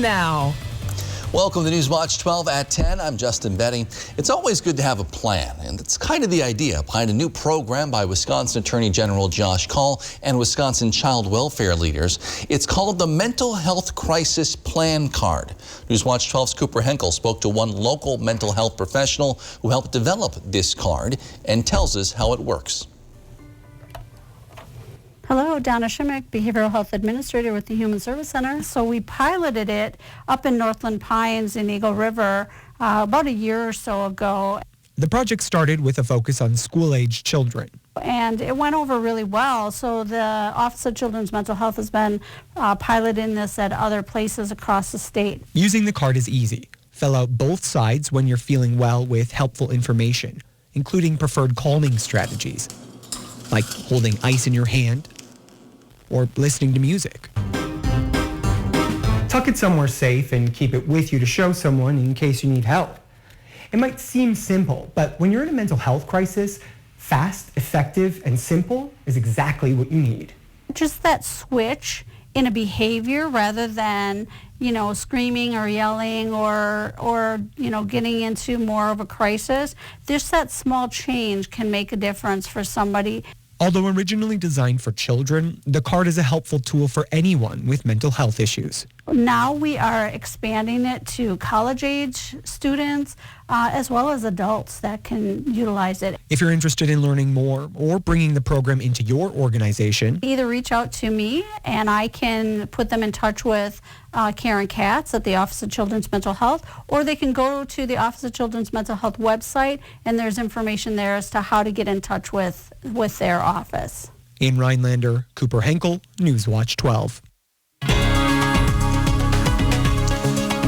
Now. Welcome to Newswatch 12 at 10. I'm Justin Betty. It's always good to have a plan, and it's kind of the idea behind a new program by Wisconsin Attorney General Josh Kaul and Wisconsin child welfare leaders. It's called the Mental Health Crisis Plan Card. Newswatch 12's Cooper Henkel spoke to one local mental health professional who helped develop this card and tells us how it works. Hello, Donna Schimmick, Behavioral Health Administrator with the Human Service Center. So we piloted it up in Northland Pines in Eagle River about a year or so ago. The project started with a focus on school-age children. And it went over really well. So the Office of Children's Mental Health has been piloting this at other places across the state. Using the card is easy. Fill out both sides when you're feeling well with helpful information, including preferred calming strategies, like holding ice in your hand or listening to music. Tuck it somewhere safe and keep it with you to show someone in case you need help. It might seem simple, but when you're in a mental health crisis, fast, effective, and simple is exactly what you need. Just that switch in a behavior rather than, screaming or yelling or getting into more of a crisis. Just that small change can make a difference for somebody. Although originally designed for children, the card is a helpful tool for anyone with mental health issues. Now we are expanding it to college-age students as well as adults that can utilize it. If you're interested in learning more or bringing the program into your organization, either reach out to me and I can put them in touch with Karen Katz at the Office of Children's Mental Health, or they can go to the Office of Children's Mental Health website and there's information there as to how to get in touch with their office. In Rhinelander, Cooper Henkel, Newswatch 12.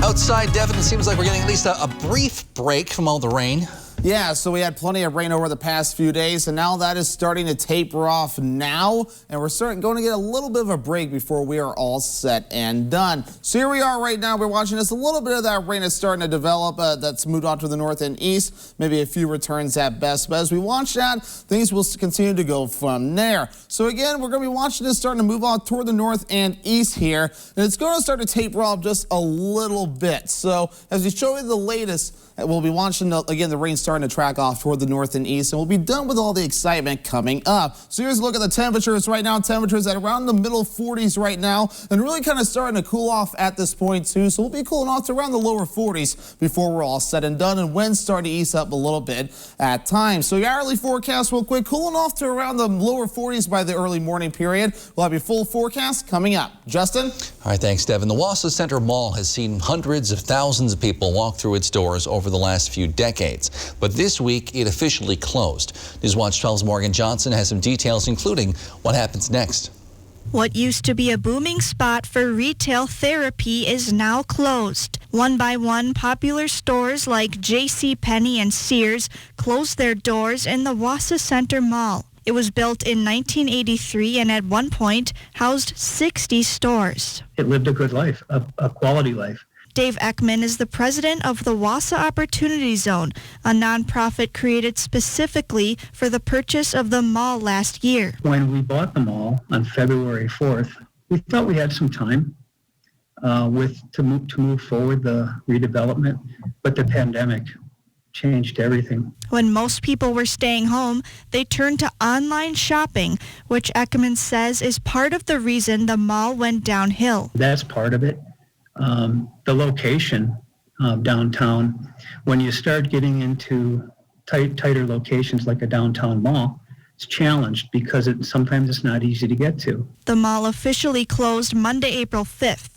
Outside, Devin, it seems like we're getting at least a brief break from all the rain. Yeah, so we had plenty of rain over the past few days, and now that is starting to taper off now, and we're going to get a little bit of a break before we are all set and done. So here we are right now. We're watching this. A little bit of that rain is starting to develop. That's moved on to the north and east, maybe a few returns at best. But as we watch that, things will continue to go from there. So again, we're going to be watching this starting to move on toward the north and east here, and it's going to start to taper off just a little bit. So as we show you the latest, we'll be watching, again, the rain starting to track off toward the north and east, and we'll be done with all the excitement coming up. So here's a look at the temperatures right now. Temperatures at around the middle 40s right now, and really kind of starting to cool off at this point too. So we'll be cooling off to around the lower 40s before we're all said and done, and winds starting to ease up a little bit at times. So your hourly forecast real quick, cooling off to around the lower 40s by the early morning period. We'll have your full forecast coming up. Justin? All right, thanks, Devin. The Wausau Center Mall has seen hundreds of thousands of people walk through its doors over the last few decades. But this week, it officially closed. Newswatch 12's Morgan Johnson has some details, including what happens next. What used to be a booming spot for retail therapy is now closed. One by one, popular stores like JCPenney and Sears closed their doors in the Wausau Center Mall. It was built in 1983 and at one point housed 60 stores. It lived a good life, a quality life. Dave Ekman is the president of the Wausau Opportunity Zone, a nonprofit created specifically for the purchase of the mall last year. When we bought the mall on February 4th, we thought we had some time to move forward the redevelopment, but the pandemic changed everything. When most people were staying home, they turned to online shopping, which Ekman says is part of the reason the mall went downhill. That's part of it. The location downtown, when you start getting into tighter locations like a downtown mall, it's challenged because sometimes it's not easy to get to. The mall officially closed Monday, April 5th.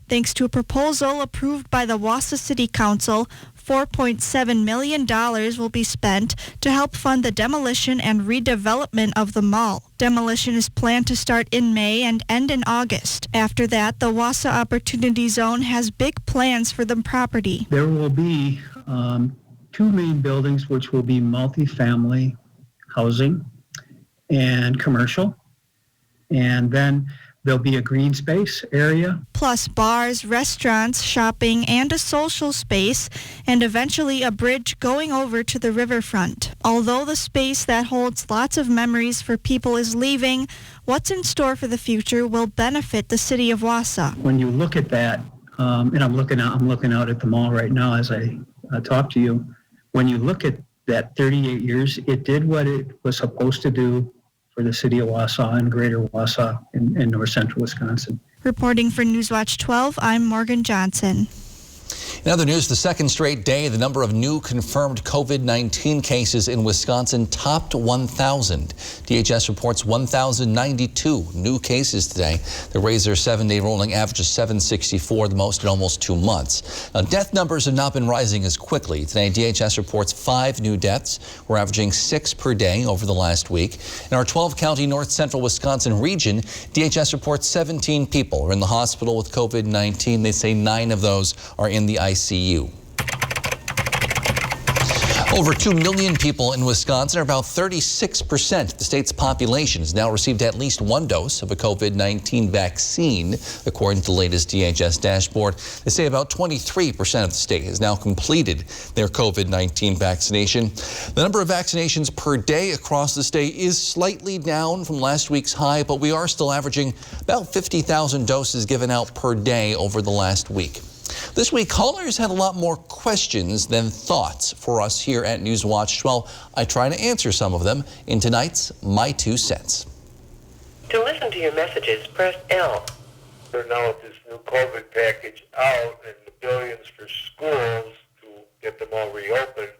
Thanks to a proposal approved by the Wausau City Council, $4.7 million will be spent to help fund the demolition and redevelopment of the mall. Demolition is planned to start in May and end in August. After that, the Wausau Opportunity Zone has big plans for the property. There will be two main buildings which will be multifamily housing and commercial. And then there'll be a green space area. Plus bars, restaurants, shopping, and a social space, and eventually a bridge going over to the riverfront. Although the space that holds lots of memories for people is leaving, what's in store for the future will benefit the city of Wausau. When you look at that, and I'm looking out at the mall right now as I talk to you. When you look at that 38 years, it did what it was supposed to do for the city of Wausau and greater Wausau in north central Wisconsin. Reporting for Newswatch 12, I'm Morgan Johnson. In other news, the second straight day, the number of new confirmed COVID-19 cases in Wisconsin topped 1,000. DHS reports 1,092 new cases today. They raised their 7-day rolling average to 764, the most in almost 2 months. Now, death numbers have not been rising as quickly. Today, DHS reports 5 new deaths. We're averaging 6 per day over the last week. In our 12-county north central Wisconsin region, DHS reports 17 people are in the hospital with COVID-19. They say 9 of those are in the ICU. Over 2 million people in Wisconsin, or about 36% of the state's population, has now received at least 1 dose of a COVID-19 vaccine, according to the latest DHS dashboard. They say about 23% of the state has now completed their COVID-19 vaccination. The number of vaccinations per day across the state is slightly down from last week's high, but we are still averaging about 50,000 doses given out per day over the last week. This week, callers had a lot more questions than thoughts for us here at Newswatch 12. I try to answer some of them in tonight's My 2 Cents. To listen to your messages, press L. They're now with this new COVID package out and the billions for schools to get them all reopened.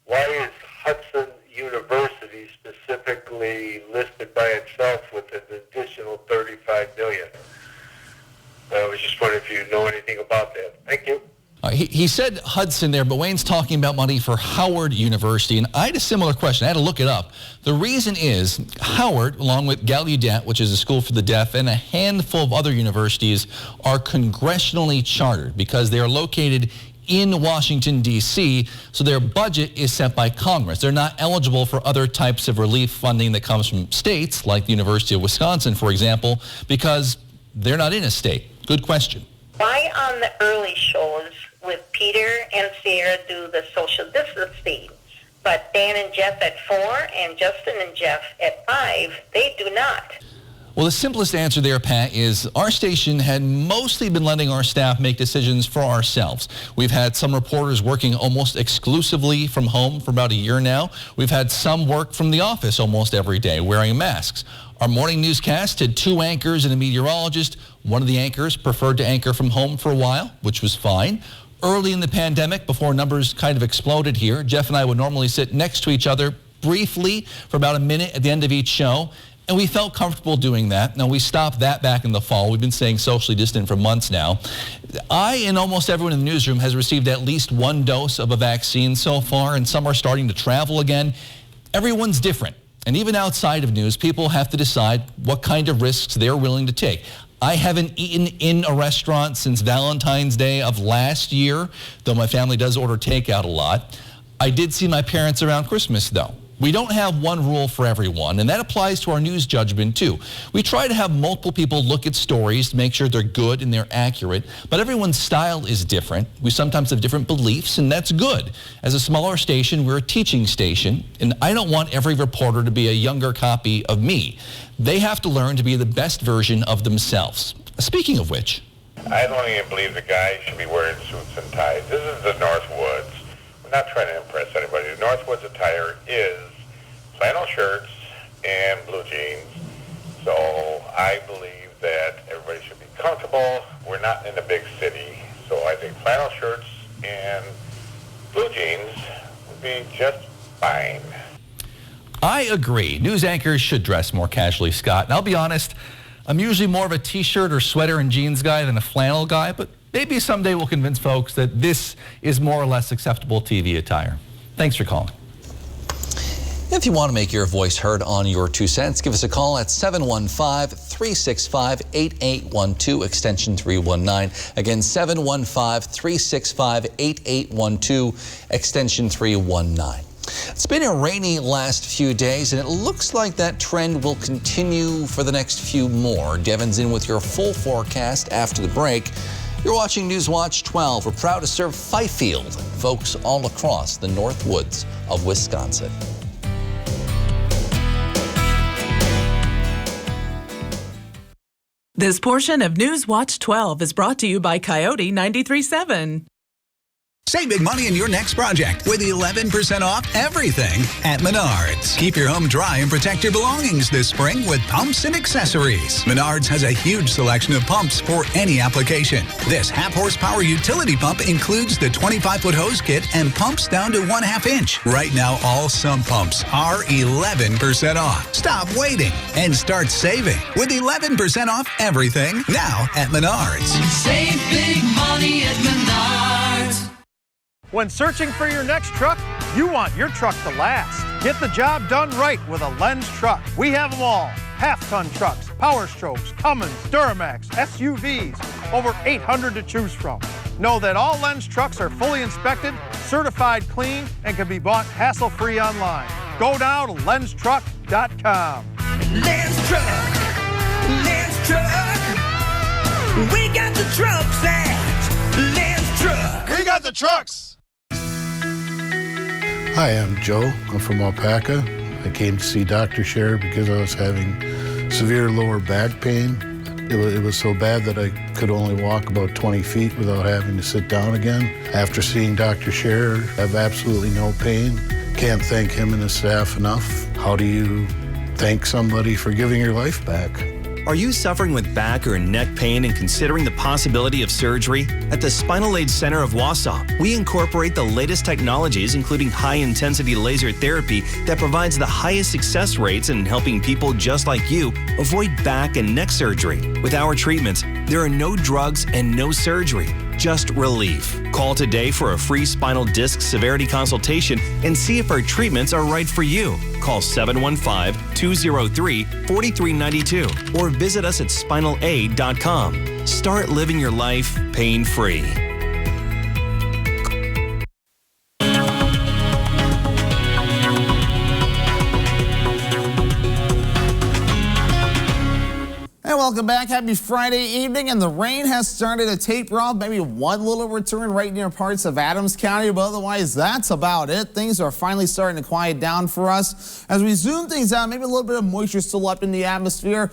Why is Hudson University specifically listed by itself with an additional $35 million? I was just wondering if you know anything about that. Thank you. He said Hudson there, but Wayne's talking about money for Howard University, and I had a similar question. I had to look it up. The reason is Howard, along with Gallaudet, which is a school for the deaf, and a handful of other universities are congressionally chartered because they are located in Washington, D.C., so their budget is set by Congress. They're not eligible for other types of relief funding that comes from states, like the University of Wisconsin, for example, because they're not in a state. Good question. Why on the early shows with Peter and Sierra do the social distancing, but Dan and Jeff at 4 and Justin and Jeff at 5, they do not? Well, the simplest answer there, Pat, is our station had mostly been letting our staff make decisions for ourselves. We've had some reporters working almost exclusively from home for about a year now. We've had some work from the office almost every day wearing masks. Our morning newscast had 2 anchors and a meteorologist. One of the anchors preferred to anchor from home for a while, which was fine. Early in the pandemic, before numbers kind of exploded here, Jeff and I would normally sit next to each other briefly for about a minute at the end of each show, and we felt comfortable doing that. Now, we stopped that back in the fall. We've been staying socially distant for months now. I and almost everyone in the newsroom has received at least 1 dose of a vaccine so far, and some are starting to travel again. Everyone's different. And even outside of news, people have to decide what kind of risks they're willing to take. I haven't eaten in a restaurant since Valentine's Day of last year, though my family does order takeout a lot. I did see my parents around Christmas, though. We don't have one rule for everyone, and that applies to our news judgment, too. We try to have multiple people look at stories to make sure they're good and they're accurate, but everyone's style is different. We sometimes have different beliefs, and that's good. As a smaller station, we're a teaching station, and I don't want every reporter to be a younger copy of me. They have to learn to be the best version of themselves. Speaking of which, I don't even believe the guys should be wearing suits and ties. This is the Northwoods. We're not trying to impress anybody. The Northwoods attire is flannel shirts and blue jeans. So I believe that everybody should be comfortable. We're not in a big city. So I think flannel shirts and blue jeans would be just fine. I agree. News anchors should dress more casually, Scott. And I'll be honest, I'm usually more of a t-shirt or sweater and jeans guy than a flannel guy, but maybe someday we'll convince folks that this is more or less acceptable TV attire. Thanks for calling. If you want to make your voice heard on your 2 cents, give us a call at 715-365-8812, extension 319. Again, 715-365-8812, extension 319. It's been a rainy last few days, and it looks like that trend will continue for the next few more. Devin's in with your full forecast after the break. You're watching Newswatch 12. We're proud to serve Fifield, folks all across the North Woods of Wisconsin. This portion of News Watch 12 is brought to you by Coyote 93.7. Save big money in your next project with 11% off everything at Menards. Keep your home dry and protect your belongings this spring with pumps and accessories. Menards has a huge selection of pumps for any application. This half-horsepower utility pump includes the 25-foot hose kit and pumps down to 1/2 inch. Right now, all sump pumps are 11% off. Stop waiting and start saving with 11% off everything now at Menards. Save big money at Menards. When searching for your next truck, you want your truck to last. Get the job done right with a Lenz truck. We have them all. Half-ton trucks, Power Strokes, Cummins, Duramax, SUVs, over 800 to choose from. Know that all Lenz trucks are fully inspected, certified clean, and can be bought hassle-free online. Go now to lenztruck.com. Lenz Truck, Lenz Truck. We got the trucks at Lenz Truck. We got the trucks. Hi, I'm Joe. I'm from Alpaca. I came to see Dr. Scher because I was having severe lower back pain. It was so bad that I could only walk about 20 feet without having to sit down again. After seeing Dr. Scher, I have absolutely no pain. Can't thank him and his staff enough. How do you thank somebody for giving your life back? Are you suffering with back or neck pain and considering the possibility of surgery? At the Spinal Aid Center of Wausau, we incorporate the latest technologies, including high-intensity laser therapy that provides the highest success rates in helping people just like you avoid back and neck surgery. With our treatments, there are no drugs and no surgery, just relief. Call today for a free spinal disc severity consultation and see if our treatments are right for you. Call 715-203-4392 or visit us at spinalaid.com. Start living your life pain-free. Welcome back. Happy Friday evening, and the rain has started to taper off. Maybe one little return right near parts of Adams County, but otherwise that's about it. Things are finally starting to quiet down for us. As we zoom things out, maybe a little bit of moisture still up in the atmosphere.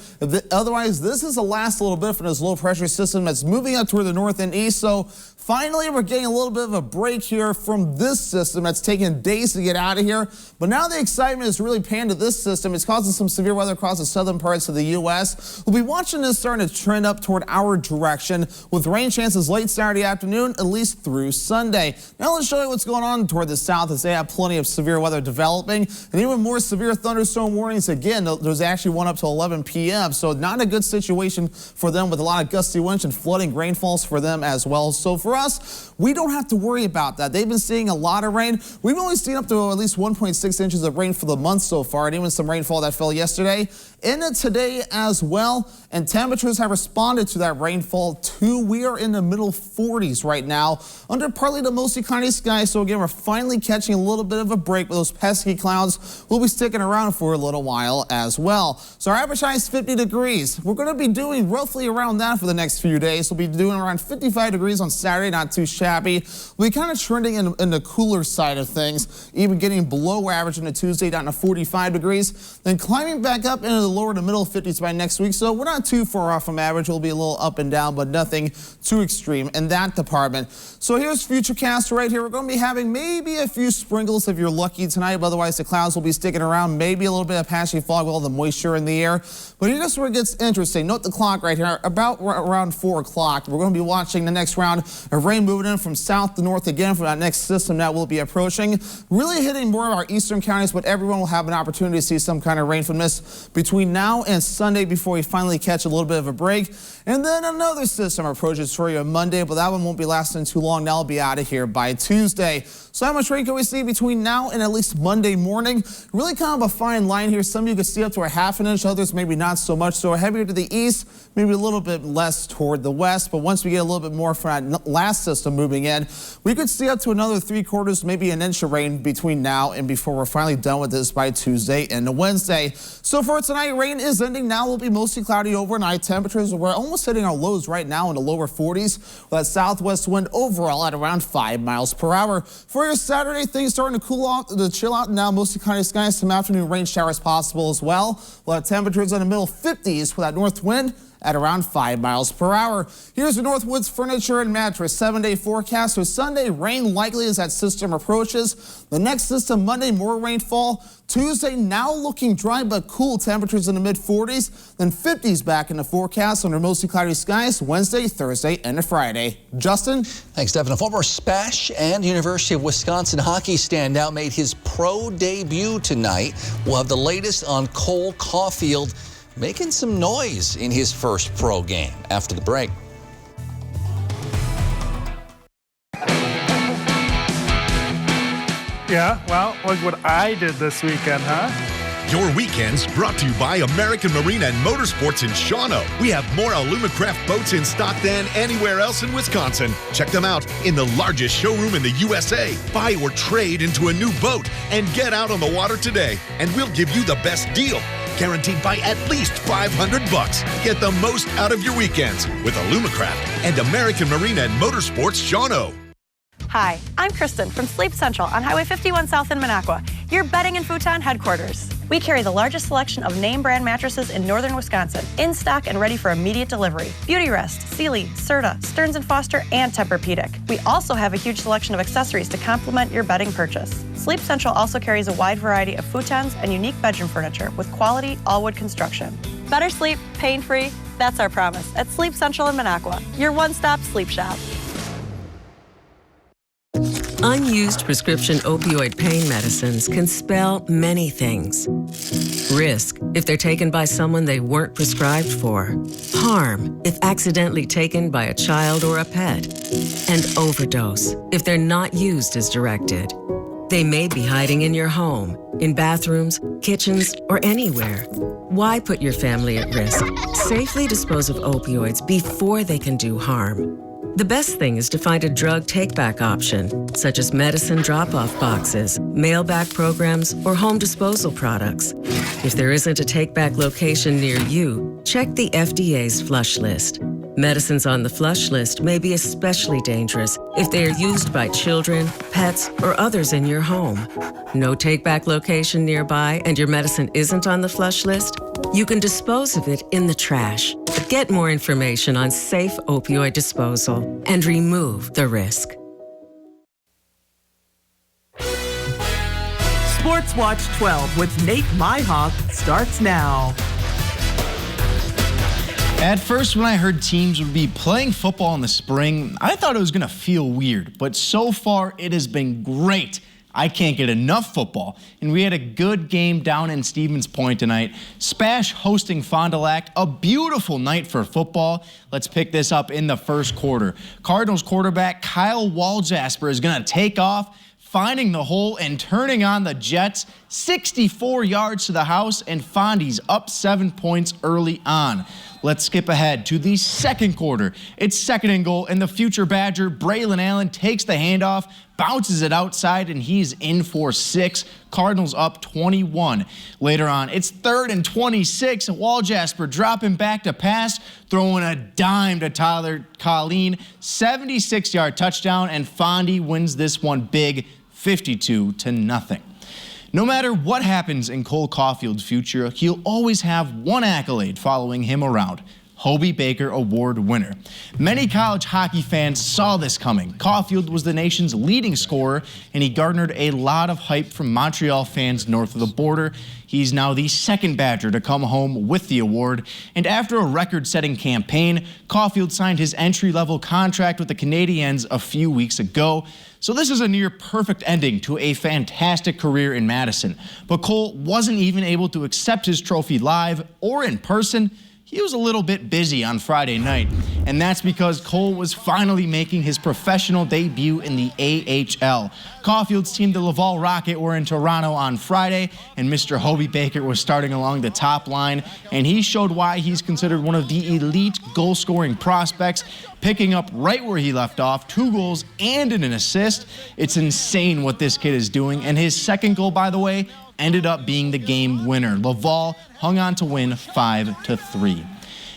Otherwise, this is the last little bit from this low pressure system that's moving up toward the north and east. So finally, we're getting a little bit of a break here from this system that's taken days to get out of here. But now the excitement is really panned to this system. It's causing some severe weather across the southern parts of the U.S. We'll be watching this starting to trend up toward our direction with rain chances late Saturday afternoon, at least through Sunday. Now let's show you what's going on toward the south as they have plenty of severe weather developing. And even more severe thunderstorm warnings. Again, there's actually one up to 11 p.m. So not a good situation for them with a lot of gusty winds and flooding rainfalls for them as well. So for us, we don't have to worry about that. They've been seeing a lot of rain. We've only seen up to at least 1.6 inches of rain for the month so far, and even some rainfall that fell yesterday into today as well. And temperatures have responded to that rainfall too. We are in the middle 40s right now under partly to mostly cloudy skies. So again, we're finally catching a little bit of a break with those pesky clouds. We'll be sticking around for a little while as well. So our average high is 50 degrees. We're going to be doing roughly around that for the next few days. We'll be doing around 55 degrees on Saturday, not too shabby. We'll be kind of trending in the cooler side of things, even getting below average into Tuesday down to 45 degrees, then climbing back up into the lower to middle 50s by next week. So we're not too far off from average. We'll be a little up and down, but nothing too extreme in that department. So here's Futurecast right here. We're going to be having maybe a few sprinkles if you're lucky tonight, but otherwise the clouds will be sticking around. Maybe a little bit of patchy fog with all the moisture in the air. But here's where it gets interesting. Note the clock right here. About around 4 o'clock, we're going to be watching the next round of rain moving in from south to north again for that next system that will be approaching. Really hitting more of our eastern counties, but everyone will have an opportunity to see some kind of rain from this between now and Sunday before we finally catch a little bit of a break. And then another system approaches for you on Monday, but that one won't be lasting too long. That'll be out of here by Tuesday. So how much rain can we see between now and at least Monday morning? Really kind of a fine line here. Some of you can see up to a half an inch, others maybe not so much. So heavier to the east, maybe a little bit less toward the west. But once we get a little bit more from that last system moving in, we could see up to another 3/4, maybe an inch of rain between now and before we're finally done with this by Tuesday and Wednesday. So for tonight, rain is ending. Now will be mostly cloudy overnight. Temperatures, we're almost hitting our lows right now in the lower 40s with that southwest wind overall at around 5 miles per hour. For your Saturday, things starting to cool off, to chill out now. Mostly cloudy skies, some afternoon rain showers possible as well. We'll have temperatures in the middle 50s with that north wind at around 5 miles per hour. Here's the Northwoods Furniture and Mattress 7-day forecast. So Sunday, rain likely as that system approaches. The next system, Monday, more rainfall. Tuesday, now looking dry but cool, temperatures in the mid-40s. Then 50s back in the forecast under mostly cloudy skies Wednesday, Thursday, and Friday. Justin? Thanks, Devin. A former Spash and University of Wisconsin hockey standout made his pro debut tonight. We'll have the latest on Cole Caulfield making some noise in his first pro game after the break. Yeah, well, look what I did this weekend, huh? Your weekends brought to you by American Marine and Motorsports in Shawano. We have more Alumacraft boats in stock than anywhere else in Wisconsin. Check them out in the largest showroom in the USA. Buy or trade into a new boat and get out on the water today, and we'll give you the best deal. Guaranteed by at least $500. Get the most out of your weekends with Alumacraft and American Marine and Motorsports Shawano. Hi, I'm Kristen from Sleep Central on Highway 51 South in Minocqua, your bedding and futon headquarters. We carry the largest selection of name brand mattresses in northern Wisconsin, in stock and ready for immediate delivery. Beautyrest, Sealy, Serta, Stearns & Foster, and Tempur-Pedic. We also have a huge selection of accessories to complement your bedding purchase. Sleep Central also carries a wide variety of futons and unique bedroom furniture with quality all-wood construction. Better sleep, pain-free, that's our promise at Sleep Central in Minocqua, your one-stop sleep shop. Unused prescription opioid pain medicines can spell many things. Risk if they're taken by someone they weren't prescribed for. Harm if accidentally taken by a child or a pet. And overdose if they're not used as directed. They may be hiding in your home, in bathrooms, kitchens, or anywhere. Why put your family at risk? Safely dispose of opioids before they can do harm. The best thing is to find a drug take-back option, such as medicine drop-off boxes, mail-back programs, or home disposal products. If there isn't a take-back location near you, check the FDA's flush list. Medicines on the flush list may be especially dangerous if they are used by children, pets, or others in your home. No take-back location nearby and your medicine isn't on the flush list? You can dispose of it in the trash. Get more information on safe opioid disposal and remove the risk. Sports Watch 12 with Nate Myhawk starts now. At first, when I heard teams would be playing football in the spring, I thought it was going to feel weird. But so far, it has been great. I can't get enough football. And we had a good game down in Stevens Point tonight. Spash hosting Fond du Lac, a beautiful night for football. Let's pick this up in the first quarter. Cardinals quarterback Kyle Waljasper is going to take off, finding the hole and turning on the Jets. 64 yards to the house, and Fondy's up 7 points early on. Let's skip ahead to the second quarter. It's second and goal, and the future Badger, Braylon Allen, takes the handoff, bounces it outside, and he's in for 6. Cardinals up 21. Later on, it's third and 26. Waljasper dropping back to pass, throwing a dime to Tyler Colleen. 76-yard touchdown, and Fondy wins this one big, 52-0. No matter what happens in Cole Caulfield's future, he'll always have one accolade following him around: Hobie Baker Award winner. Many college hockey fans saw this coming. Caulfield was the nation's leading scorer, and he garnered a lot of hype from Montreal fans north of the border. He's now the second Badger to come home with the award. And after a record-setting campaign, Caulfield signed his entry-level contract with the Canadiens a few weeks ago. So this is a near-perfect ending to a fantastic career in Madison. But Cole wasn't even able to accept his trophy live or in person. He was a little bit busy on Friday night, and that's because Cole was finally making his professional debut in the AHL. Caulfield's team, the Laval Rocket, were in Toronto on Friday, and Mr. Hobie Baker was starting along the top line, and he showed why he's considered one of the elite goal-scoring prospects, picking up right where he left off, 2 goals and an assist. It's insane what this kid is doing, and his second goal, by the way, ended up being the game winner. Laval hung on to win 5-3.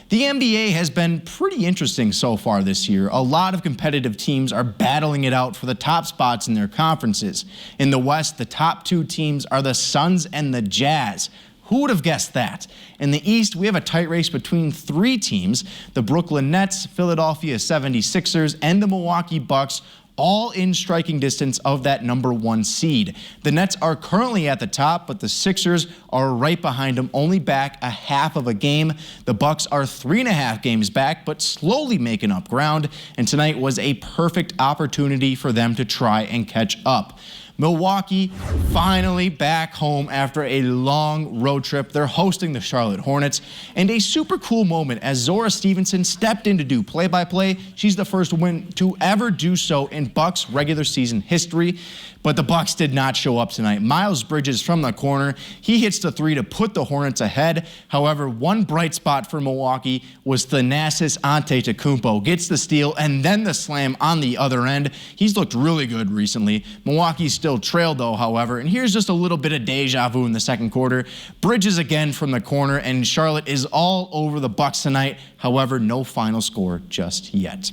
The NBA has been pretty interesting so far this year. A lot of competitive teams are battling it out for the top spots in their conferences. In the West, the top 2 teams are the Suns and the Jazz. Who would have guessed that? In the East, we have a tight race between 3 teams, the Brooklyn Nets, Philadelphia 76ers, and the Milwaukee Bucks, all in striking distance of that number 1 seed. The Nets are currently at the top, but the Sixers are right behind them, only back a half of a game. The Bucks are 3.5 games back, but slowly making up ground, and tonight was a perfect opportunity for them to try and catch up. Milwaukee finally back home after a long road trip. They're hosting the Charlotte Hornets, and a super cool moment as Zora Stevenson stepped in to do play-by-play. She's the first woman to ever do so in Bucks regular season history, but the Bucks did not show up tonight. Miles Bridges from the corner, he hits the 3 to put the Hornets ahead. However, one bright spot for Milwaukee was Thanasis Antetokounmpo. Gets the steal and then the slam on the other end. He's looked really good recently. Milwaukee's still trailed though, however, and here's just a little bit of deja vu in the second quarter. Bridges again from the corner, and Charlotte is all over the Bucks tonight. However, no final score just yet.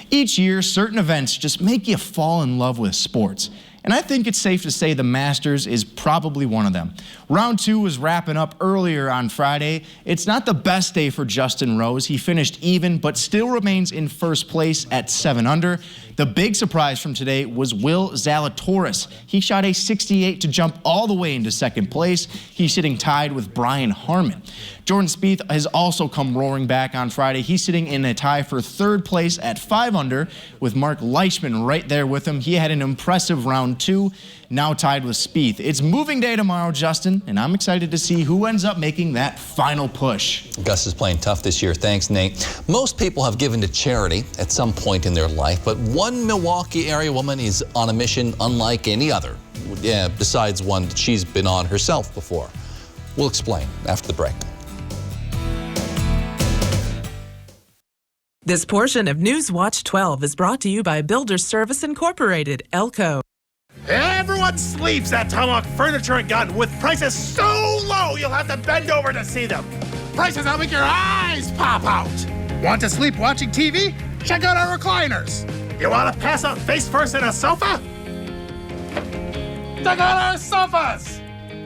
Each year, certain events just make you fall in love with sports. And I think it's safe to say the Masters is probably one of them. Round 2 was wrapping up earlier on Friday. It's not the best day for Justin Rose. He finished even, but still remains in first place at 7 under. The big surprise from today was Will Zalatoris. He shot a 68 to jump all the way into second place. He's sitting tied with Brian Harman. Jordan Spieth has also come roaring back on Friday. He's sitting in a tie for third place at 5 under with Mark Leishman right there with him. He had an impressive round 2, now tied with Spieth. It's moving day tomorrow, Justin, and I'm excited to see who ends up making that final push. Gus is playing tough this year. Thanks, Nate. Most people have given to charity at some point in their life, but one Milwaukee area woman is on a mission unlike any other, besides one that she's been on herself before. We'll explain after the break. This portion of News Watch 12 is brought to you by Builders Service Incorporated, Elko. Everyone sleeps at Tomahawk Furniture and Gun with prices so low you'll have to bend over to see them. Prices that'll make your eyes pop out. Want to sleep watching TV? Check out our recliners. You want to pass out face first in a sofa? Check out our sofas.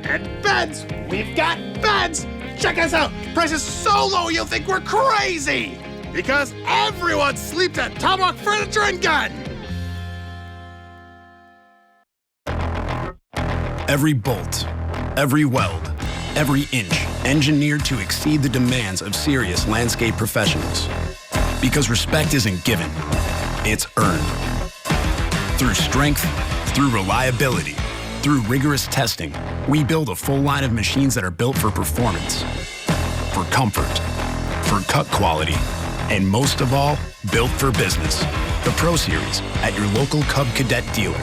And beds. We've got beds. Check us out. Prices so low you'll think we're crazy. Because everyone sleeps at Tomahawk Furniture and Gun. Every bolt, every weld, every inch engineered to exceed the demands of serious landscape professionals. Because respect isn't given, it's earned. Through strength, through reliability, through rigorous testing, we build a full line of machines that are built for performance, for comfort, for cut quality, and most of all, built for business. The Pro Series at your local Cub Cadet dealer.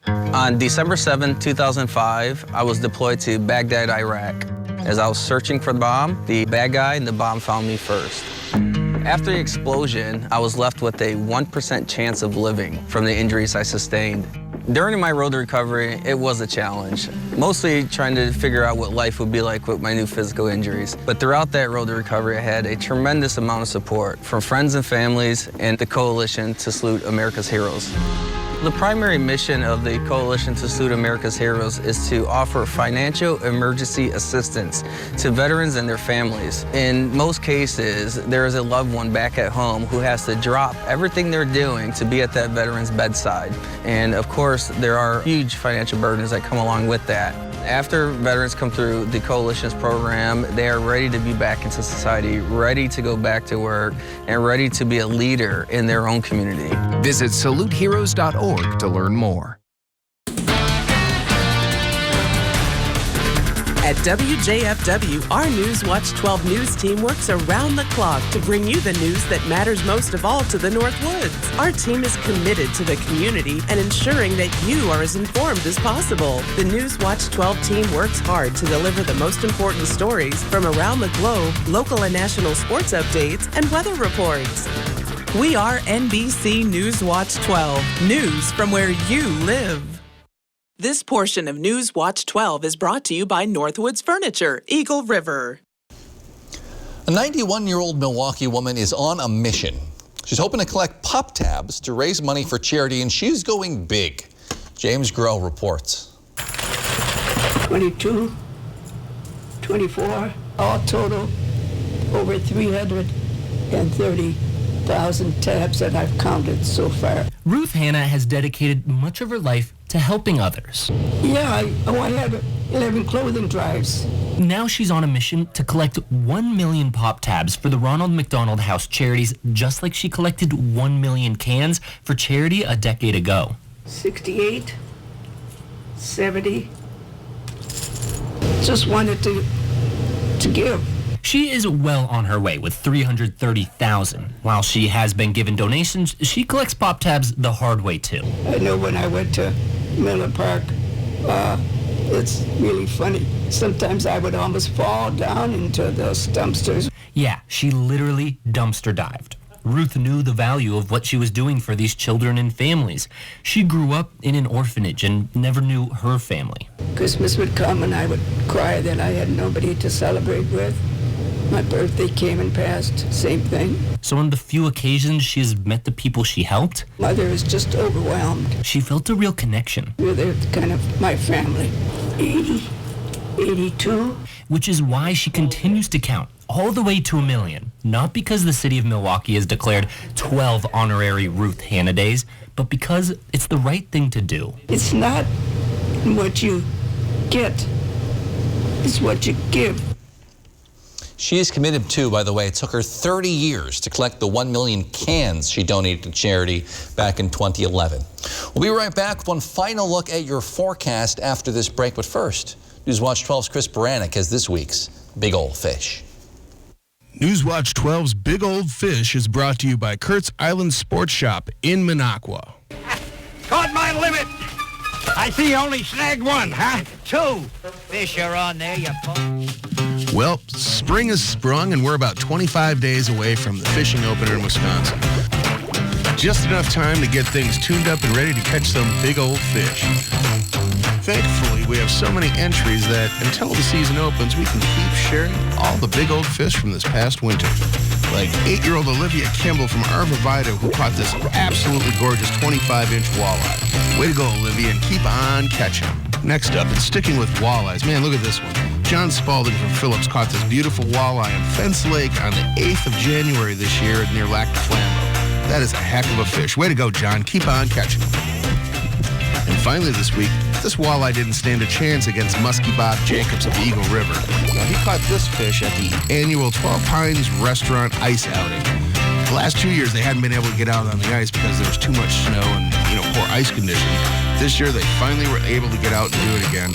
On December 7, 2005, I was deployed to Baghdad, Iraq. As I was searching for the bomb, the bad guy and the bomb found me first. After the explosion, I was left with a 1% chance of living from the injuries I sustained. During my road to recovery, it was a challenge, mostly trying to figure out what life would be like with my new physical injuries. But throughout that road to recovery, I had a tremendous amount of support from friends and families and the Coalition to Salute America's Heroes. The primary mission of the Coalition to Salute America's Heroes is to offer financial emergency assistance to veterans and their families. In most cases, there is a loved one back at home who has to drop everything they're doing to be at that veteran's bedside. And of course, there are huge financial burdens that come along with that. After veterans come through the Coalition's program, they are ready to be back into society, ready to go back to work, and ready to be a leader in their own community. Visit saluteheroes.org to learn more. At WJFW, our News Watch 12 news team works around the clock to bring you the news that matters most of all to the Northwoods. Our team is committed to the community and ensuring that you are as informed as possible. The News Watch 12 team works hard to deliver the most important stories from around the globe, local and national sports updates, and weather reports. We are NBC News Watch 12, news from where you live. This portion of News Watch 12 is brought to you by Northwoods Furniture, Eagle River. A 91-year-old Milwaukee woman is on a mission. She's hoping to collect pop tabs to raise money for charity, and she's going big. James Groh reports. 22, 24, all total over 330,000 tabs that I've counted so far. Ruth Hanna has dedicated much of her life to helping others. Yeah, I have 11 clothing drives. Now she's on a mission to collect 1 million pop tabs for the Ronald McDonald House charities, just like she collected 1 million cans for charity a decade ago. 68, 70. Just wanted to give. She is well on her way with 330,000. While she has been given donations, she collects pop tabs the hard way too. I know when I went to Miller Park, it's really funny. Sometimes I would almost fall down into those dumpsters. Yeah, she literally dumpster dived. Ruth knew the value of what she was doing for these children and families. She grew up in an orphanage and never knew her family. Christmas would come and I would cry that I had nobody to celebrate with. My birthday came and passed, same thing. So on the few occasions she has met the people she helped, Mother is just overwhelmed. She felt a real connection. They're kind of my family. 80, 82. Which is why she continues to count all the way to 1 million. Not because the city of Milwaukee has declared 12 honorary Ruth Hanna Days, but because it's the right thing to do. It's not what you get, it's what you give. She is committed too, by the way. It took her 30 years to collect the 1 million cans she donated to charity back in 2011. We'll be right back with one final look at your forecast after this break. But first, Newswatch 12's Chris Baranek has this week's Big Old Fish. Newswatch 12's Big Old Fish is brought to you by Kurt's Island Sports Shop in Minocqua. Caught my limit. I see you only snagged one, huh? 2 fish are on there, you punk. Well, spring has sprung and we're about 25 days away from the fishing opener in Wisconsin. Just enough time to get things tuned up and ready to catch some big old fish. Thankfully, we have so many entries that until the season opens, we can keep sharing all the big old fish from this past winter. Like 8-year-old Olivia Kimball from Arvavida, who caught this absolutely gorgeous 25-inch walleye. Way to go, Olivia, and keep on catching. Next up, and sticking with walleyes, man, look at this one. John Spalding from Phillips caught this beautiful walleye in Fence Lake on the 8th of January this year near Lac de Flambeau. That is a heck of a fish. Way to go, John. Keep on catching. And finally this week, this walleye didn't stand a chance against Muskie Bob Jacobs of the Eagle River. Now, he caught this fish at the annual 12 Pines Restaurant Ice Outing. The last 2 years, they hadn't been able to get out on the ice because there was too much snow and, poor ice conditions. This year, they finally were able to get out and do it again,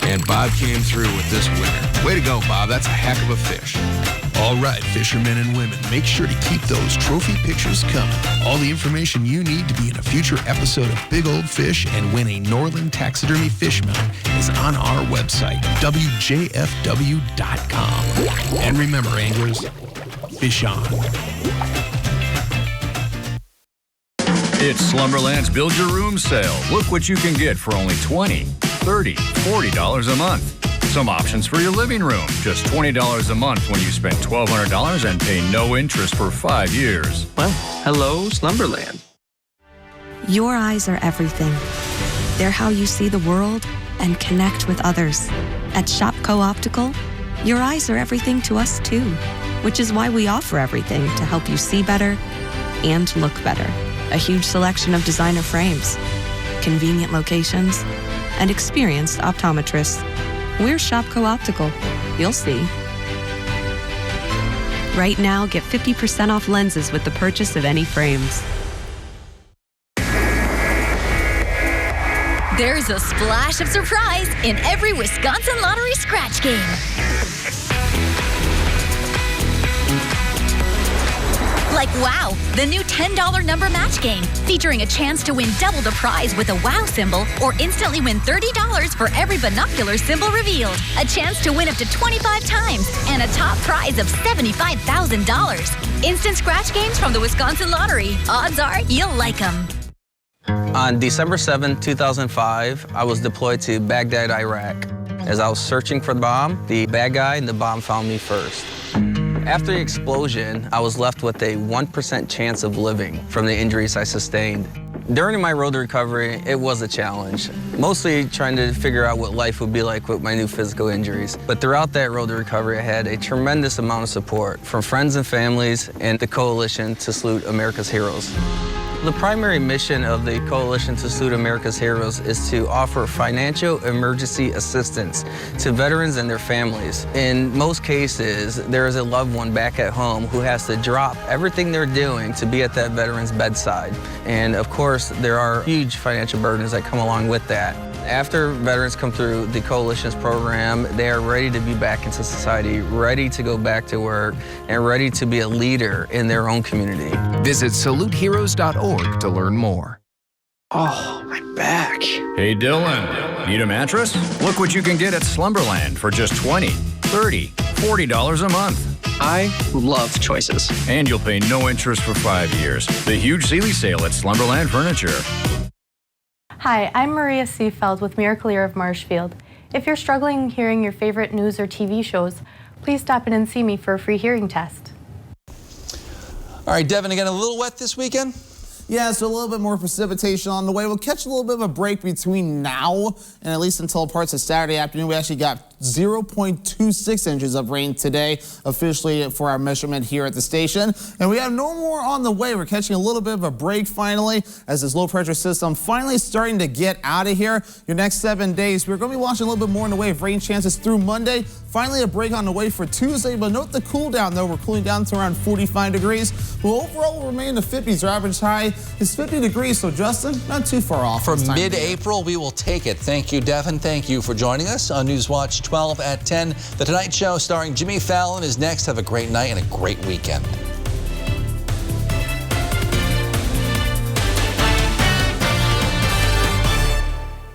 and Bob came through with this winner. Way to go, Bob. That's a heck of a fish. All right, fishermen and women, make sure to keep those trophy pictures coming. All the information you need to be in a future episode of Big Old Fish and win a Norland Taxidermy Fish Mount is on our website, WJFW.com. And remember, anglers, fish on. It's Slumberland's Build Your Room sale. Look what you can get for only $20, $30, $40 a month. Some options for your living room. Just $20 a month when you spend $1,200 and pay no interest for 5 years. Well, hello, Slumberland. Your eyes are everything. They're how you see the world and connect with others. At Shopco Optical, your eyes are everything to us too, which is why we offer everything to help you see better and look better. A huge selection of designer frames, convenient locations, and experienced optometrists. We're Shopco Optical. You'll see. Right now, get 50% off lenses with the purchase of any frames. There's a splash of surprise in every Wisconsin Lottery scratch game. Like WOW, the new $10 number match game, featuring a chance to win double the prize with a WOW symbol or instantly win $30 for every binocular symbol revealed. A chance to win up to 25 times and a top prize of $75,000. Instant scratch games from the Wisconsin Lottery. Odds are you'll like them. On December 7, 2005, I was deployed to Baghdad, Iraq. As I was searching for the bomb, the bad guy and the bomb found me first. After the explosion, I was left with a 1% chance of living from the injuries I sustained. During my road to recovery, it was a challenge, mostly trying to figure out what life would be like with my new physical injuries. But throughout that road to recovery, I had a tremendous amount of support from friends and families and the Coalition to Salute America's Heroes. The primary mission of the Coalition to Salute America's Heroes is to offer financial emergency assistance to veterans and their families. In most cases, there is a loved one back at home who has to drop everything they're doing to be at that veteran's bedside. And of course, there are huge financial burdens that come along with that. After veterans come through the Coalition's program, they are ready to be back into society, ready to go back to work, and ready to be a leader in their own community. Visit saluteheroes.org to learn more. Oh, my back. Hey, Dylan, need a mattress? Look what you can get at Slumberland for just $20, $30, $40 a month. I love choices. And you'll pay no interest for 5 years. The huge Sealy sale at Slumberland Furniture. Hi, I'm Maria Seefeld with Miracle Ear of Marshfield. If you're struggling hearing your favorite news or TV shows, please stop in and see me for a free hearing test. All right, Devin, again, a little wet this weekend? Yeah, so a little bit more precipitation on the way. We'll catch a little bit of a break between now and at least until parts of Saturday afternoon. We actually got 0.26 inches of rain today, officially for our measurement here at the station. And we have no more on the way. We're catching a little bit of a break finally as this low pressure system finally starting to get out of here. Your next 7 days, we're going to be watching a little bit more in the way of rain chances through Monday. Finally, a break on the way for Tuesday, but note the cool down though. We're cooling down to around 45 degrees. Well, overall, we'll remain in the 50s. Our average high is 50 degrees, so Justin, not too far off. For mid-April, we will take it. Thank you, Devin. Thank you for joining us on Newswatch 12 at 10. The Tonight Show starring Jimmy Fallon is next. Have a great night and a great weekend.